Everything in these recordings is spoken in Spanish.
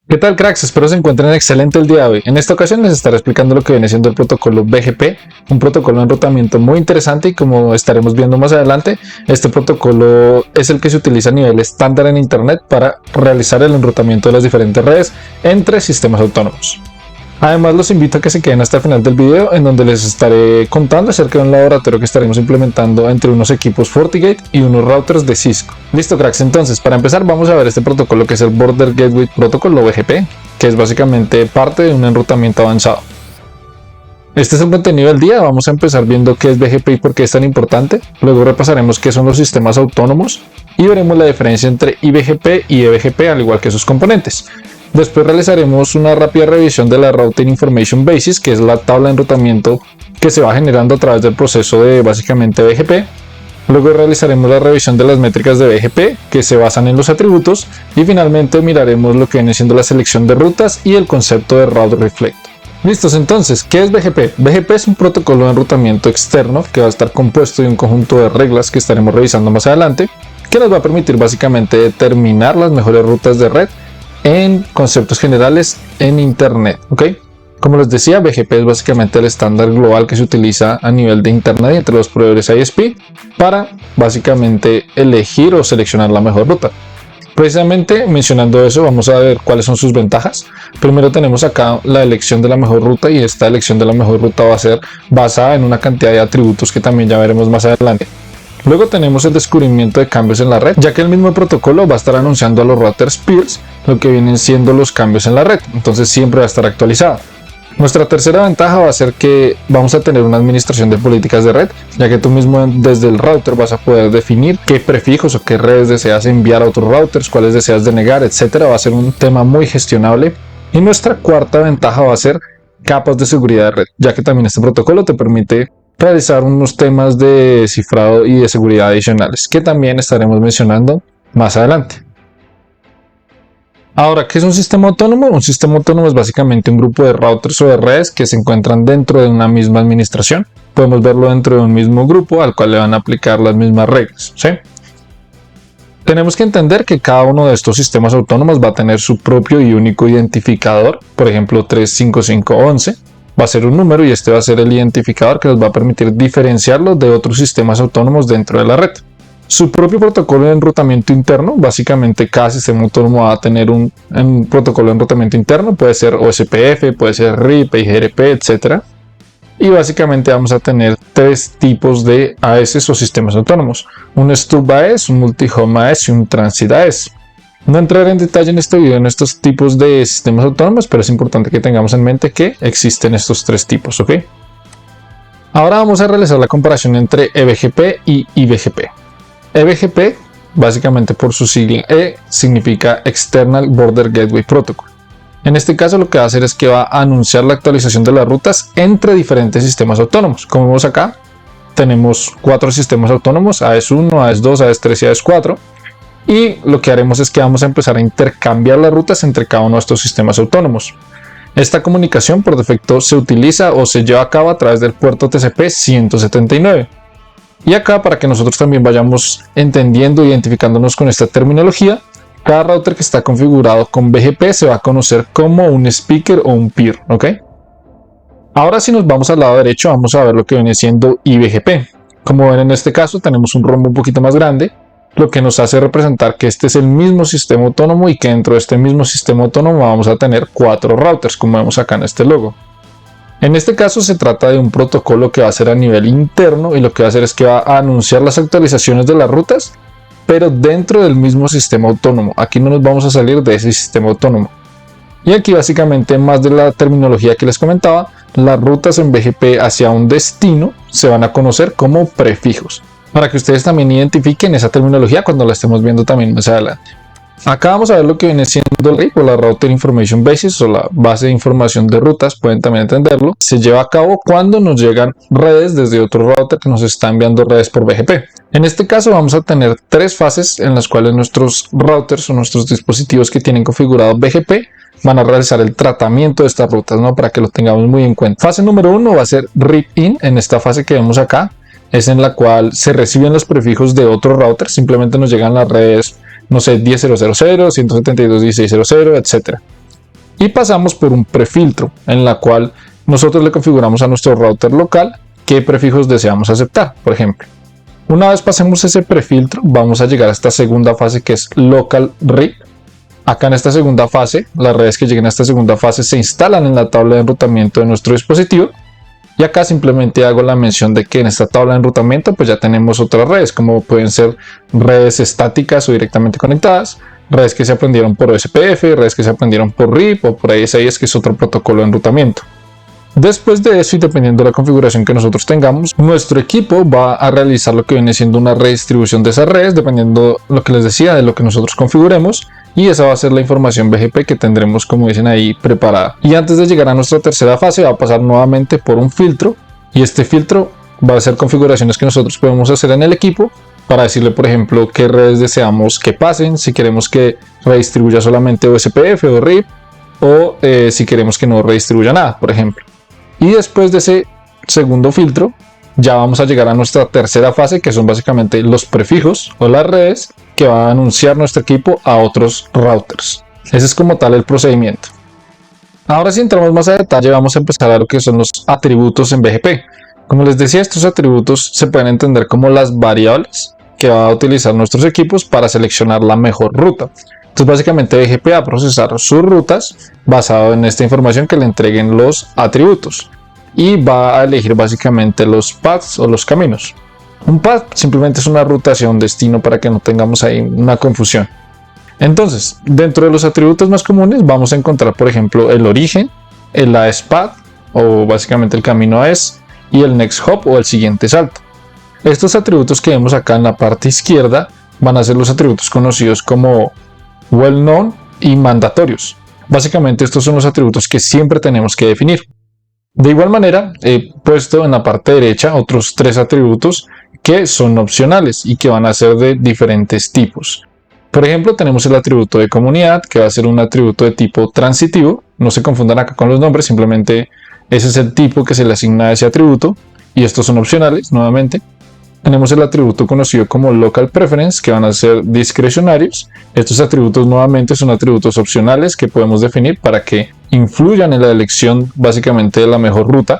¿Qué tal, cracks? Espero se encuentren excelente el día de hoy. En esta ocasión les estaré explicando lo que viene siendo el protocolo BGP, un protocolo de enrutamiento muy interesante y como estaremos viendo más adelante, este protocolo es el que se utiliza a nivel estándar en Internet para realizar el enrutamiento de las diferentes redes entre sistemas autónomos. Además los invito a que se queden hasta el final del video en donde les estaré contando acerca de un laboratorio que estaremos implementando entre unos equipos FortiGate y unos routers de Cisco. Listo, cracks, entonces para empezar vamos a ver este protocolo que es el Border Gateway Protocol o BGP, que es básicamente parte de un enrutamiento avanzado. Este es el contenido del día. Vamos a empezar viendo qué es BGP y por qué es tan importante. Luego repasaremos qué son los sistemas autónomos y veremos la diferencia entre IBGP y EBGP al igual que sus componentes. Después realizaremos una rápida revisión de la Routing Information Basis, que es la tabla de enrutamiento que se va generando a través del proceso de básicamente BGP. Luego realizaremos la revisión de las métricas de BGP que se basan en los atributos y finalmente miraremos lo que viene siendo la selección de rutas y el concepto de Route Reflect. Listos, entonces, ¿qué es BGP? BGP es un protocolo de enrutamiento externo que va a estar compuesto de un conjunto de reglas que estaremos revisando más adelante, que nos va a permitir básicamente determinar las mejores rutas de red en conceptos generales en Internet, ¿ok? Como les decía, BGP es básicamente el estándar global que se utiliza a nivel de Internet y entre los proveedores ISP para básicamente elegir o seleccionar la mejor ruta. Precisamente mencionando eso, vamos a ver cuáles son sus ventajas. Primero tenemos acá la elección de la mejor ruta y esta elección de la mejor ruta va a ser basada en una cantidad de atributos que también ya veremos más adelante. Luego tenemos el descubrimiento de cambios en la red, ya que el mismo protocolo va a estar anunciando a los routers peers lo que vienen siendo los cambios en la red, entonces siempre va a estar actualizado. Nuestra tercera ventaja va a ser que vamos a tener una administración de políticas de red, ya que tú mismo desde el router vas a poder definir qué prefijos o qué redes deseas enviar a otros routers, cuáles deseas denegar, etcétera. Va a ser un tema muy gestionable. Y nuestra cuarta ventaja va a ser capas de seguridad de red, ya que también este protocolo te permite realizar unos temas de cifrado y de seguridad adicionales que también estaremos mencionando más adelante. Ahora, ¿qué es un sistema autónomo? Un sistema autónomo es básicamente un grupo de routers o de redes que se encuentran dentro de una misma administración. Podemos verlo dentro de un mismo grupo al cual le van a aplicar las mismas reglas, ¿sí? Tenemos que entender que cada uno de estos sistemas autónomos va a tener su propio y único identificador, por ejemplo 35511. Va a ser un número y este va a ser el identificador que nos va a permitir diferenciarlo de otros sistemas autónomos dentro de la red. Su propio protocolo de enrutamiento interno, básicamente cada sistema autónomo va a tener un protocolo de enrutamiento interno, puede ser OSPF, puede ser RIP, IGRP, etc. Y básicamente vamos a tener tres tipos de AS o sistemas autónomos: un Stub AS, un Multi-Home AS y un Transit AS. No entraré en detalle en este video en estos tipos de sistemas autónomos, pero es importante que tengamos en mente que existen estos tres tipos, ¿ok? Ahora vamos a realizar la comparación entre EBGP y IBGP. EBGP, básicamente por su sigla E, significa External Border Gateway Protocol. En este caso lo que va a hacer es que va a anunciar la actualización de las rutas entre diferentes sistemas autónomos. Como vemos acá, tenemos 4 sistemas autónomos, AES1, AES2, AES3 y AES4. Y lo que haremos es que vamos a empezar a intercambiar las rutas entre cada uno de estos sistemas autónomos. Esta comunicación por defecto se utiliza o se lleva a cabo a través del puerto TCP 179. Y acá, para que nosotros también vayamos entendiendo e identificándonos con esta terminología, cada router que está configurado con BGP se va a conocer como un speaker o un peer, ¿ok? Ahora si nos vamos al lado derecho vamos a ver lo que viene siendo IBGP. Como ven, en este caso tenemos un rombo un poquito más grande, lo que nos hace representar que este es el mismo sistema autónomo y que dentro de este mismo sistema autónomo vamos a tener 4 routers, como vemos acá en este logo. En este caso se trata de un protocolo que va a ser a nivel interno y lo que va a hacer es que va a anunciar las actualizaciones de las rutas, pero dentro del mismo sistema autónomo. Aquí no nos vamos a salir de ese sistema autónomo. Y aquí básicamente, más de la terminología que les comentaba, las rutas en BGP hacia un destino se van a conocer como prefijos, para que ustedes también identifiquen esa terminología cuando la estemos viendo también más adelante. Acá vamos a ver lo que viene siendo el RIP o la Router Information Basis o la base de información de rutas, pueden también entenderlo. Se lleva a cabo cuando nos llegan redes desde otro router que nos está enviando redes por BGP. En este caso vamos a tener 3 fases en las cuales nuestros routers o nuestros dispositivos que tienen configurado BGP van a realizar el tratamiento de estas rutas, ¿no? Para que lo tengamos muy en cuenta. Fase número 1 va a ser RIP-IN. En esta fase que vemos acá es en la cual se reciben los prefijos de otro router, simplemente nos llegan las redes, no sé, 10.0.0.0, 172.16.0.0, etc. Y pasamos por un prefiltro en la cual nosotros le configuramos a nuestro router local qué prefijos deseamos aceptar, por ejemplo. Una vez pasemos ese prefiltro, vamos a llegar a esta segunda fase que es Local RIP. Acá en esta segunda fase, las redes que lleguen a esta segunda fase se instalan en la tabla de enrutamiento de nuestro dispositivo. Y acá simplemente hago la mención de que en esta tabla de enrutamiento pues ya tenemos otras redes, como pueden ser redes estáticas o directamente conectadas, redes que se aprendieron por OSPF, redes que se aprendieron por RIP o por ASIS, que es otro protocolo de enrutamiento. Después de eso, y dependiendo de la configuración que nosotros tengamos, nuestro equipo va a realizar lo que viene siendo una redistribución de esas redes, dependiendo lo que les decía de lo que nosotros configuremos, y esa va a ser la información BGP que tendremos, como dicen ahí, preparada. Y antes de llegar a nuestra tercera fase, va a pasar nuevamente por un filtro, y este filtro va a ser configuraciones que nosotros podemos hacer en el equipo para decirle, por ejemplo, qué redes deseamos que pasen, si queremos que redistribuya solamente OSPF o RIP, o si queremos que no redistribuya nada, por ejemplo. Y después de ese segundo filtro, ya vamos a llegar a nuestra tercera fase, que son básicamente los prefijos o las redes que va a anunciar nuestro equipo a otros routers. Ese es como tal el procedimiento. Ahora, si entramos más a detalle, vamos a empezar a lo que son los atributos en BGP. Como les decía, estos atributos se pueden entender como las variables que va a utilizar nuestros equipos para seleccionar la mejor ruta. Entonces, básicamente BGP va a procesar sus rutas basado en esta información que le entreguen los atributos y va a elegir básicamente los paths o los caminos. Un path simplemente es una ruta hacia un destino para que no tengamos ahí una confusión. Entonces, dentro de los atributos más comunes vamos a encontrar, por ejemplo, el origen, el AES path o básicamente el camino AES y el next hop o el siguiente salto. Estos atributos que vemos acá en la parte izquierda van a ser los atributos conocidos como well known y mandatorios. Básicamente estos son los atributos que siempre tenemos que definir. De igual manera, he puesto en la parte derecha otros 3 atributos que son opcionales y que van a ser de diferentes tipos. Por ejemplo, tenemos el atributo de comunidad, que va a ser un atributo de tipo transitivo. No se confundan acá con los nombres, simplemente ese es el tipo que se le asigna a ese atributo y estos son opcionales nuevamente. Tenemos el atributo conocido como Local Preference, que van a ser discrecionarios. Estos atributos nuevamente son atributos opcionales que podemos definir para que influyan en la elección básicamente de la mejor ruta.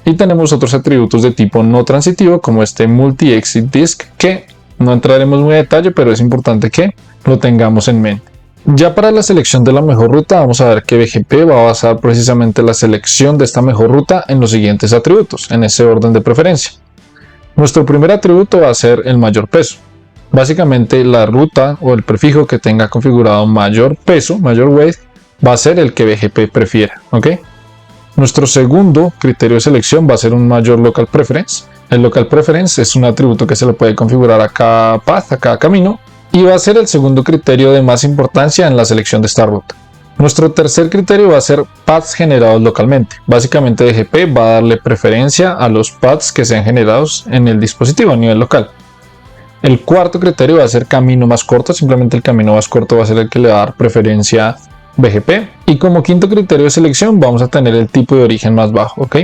Y tenemos otros atributos de tipo no transitivo, como este Multi-Exit Disk, que no entraremos muy a detalle, pero es importante que lo tengamos en mente. Ya para la selección de la mejor ruta, vamos a ver que BGP va a basar precisamente la selección de esta mejor ruta en los siguientes atributos, en ese orden de preferencia. Nuestro primer atributo va a ser el mayor peso. Básicamente la ruta o el prefijo que tenga configurado mayor peso, mayor weight, va a ser el que BGP prefiera, ¿ok? Nuestro segundo criterio de selección va a ser un mayor local preference. El local preference es un atributo que se le puede configurar a cada path, a cada camino, y va a ser el segundo criterio de más importancia en la selección de esta ruta. Nuestro tercer criterio va a ser paths generados localmente. Básicamente BGP va a darle preferencia a los paths que sean generados en el dispositivo a nivel local. El cuarto criterio va a ser camino más corto. Simplemente el camino más corto va a ser el que le va a dar preferencia a BGP. Y como quinto criterio de selección vamos a tener el tipo de origen más bajo, ¿ok?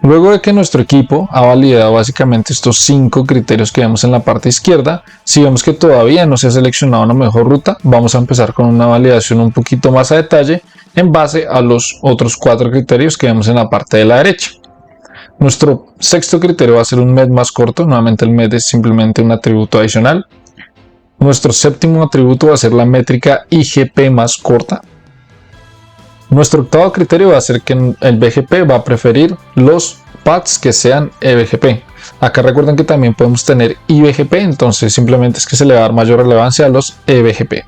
Luego de que nuestro equipo ha validado básicamente estos 5 criterios que vemos en la parte izquierda, si vemos que todavía no se ha seleccionado una mejor ruta, vamos a empezar con una validación un poquito más a detalle en base a los otros 4 criterios que vemos en la parte de la derecha. Nuestro sexto criterio va a ser un MED más corto. Nuevamente el MED es simplemente un atributo adicional. Nuestro séptimo atributo va a ser la métrica IGP más corta. Nuestro octavo criterio va a ser que el BGP va a preferir los paths que sean eBGP. Acá recuerden que también podemos tener iBGP, entonces simplemente es que se le va a dar mayor relevancia a los eBGP.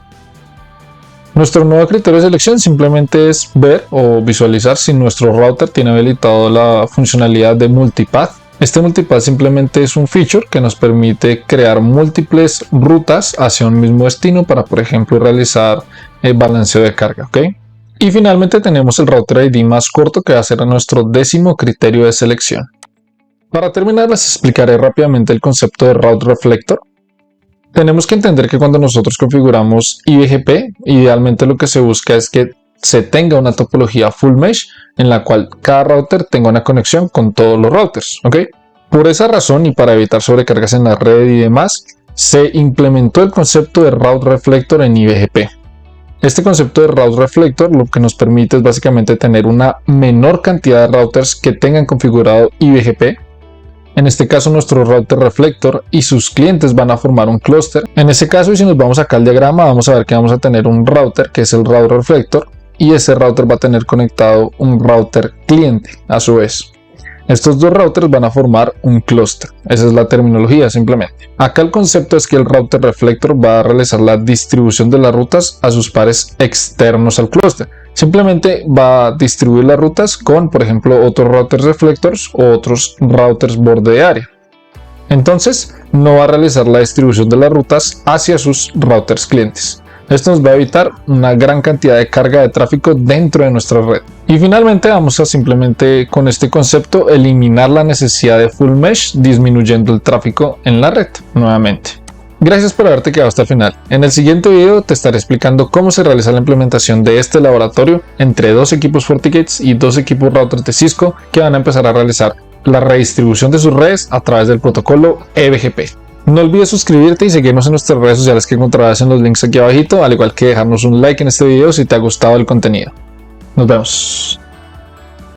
Nuestro nuevo criterio de selección simplemente es ver o visualizar si nuestro router tiene habilitado la funcionalidad de multipath. Este multipath simplemente es un feature que nos permite crear múltiples rutas hacia un mismo destino para, por ejemplo, realizar el balanceo de carga, ¿ok? Y finalmente tenemos el router ID más corto, que va a ser nuestro 10º criterio de selección. Para terminar, les explicaré rápidamente el concepto de Route Reflector. Tenemos que entender que cuando nosotros configuramos iBGP, idealmente lo que se busca es que se tenga una topología full mesh en la cual cada router tenga una conexión con todos los routers, ¿ok? Por esa razón y para evitar sobrecargas en la red y demás, se implementó el concepto de Route Reflector en iBGP. Este concepto de route reflector lo que nos permite es básicamente tener una menor cantidad de routers que tengan configurado IBGP. En este caso nuestro router reflector y sus clientes van a formar un clúster. En ese caso, y si nos vamos acá al diagrama, vamos a ver que vamos a tener un router que es el route reflector y ese router va a tener conectado un router cliente a su vez. Estos dos routers van a formar un clúster. Esa es la terminología simplemente. Acá el concepto es que el router reflector va a realizar la distribución de las rutas a sus pares externos al clúster. Simplemente va a distribuir las rutas con, por ejemplo, otros routers reflectors o otros routers borde de área. Entonces, no va a realizar la distribución de las rutas hacia sus routers clientes. Esto nos va a evitar una gran cantidad de carga de tráfico dentro de nuestra red. Y finalmente vamos a simplemente con este concepto eliminar la necesidad de full mesh, disminuyendo el tráfico en la red nuevamente. Gracias por haberte quedado hasta el final. En el siguiente video te estaré explicando cómo se realiza la implementación de este laboratorio entre dos equipos FortiGates y dos equipos routers de Cisco que van a empezar a realizar la redistribución de sus redes a través del protocolo EBGP. No olvides suscribirte y seguirnos en nuestras redes sociales que encontrarás en los links aquí abajito, al igual que dejarnos un like en este video si te ha gustado el contenido. Nos vemos.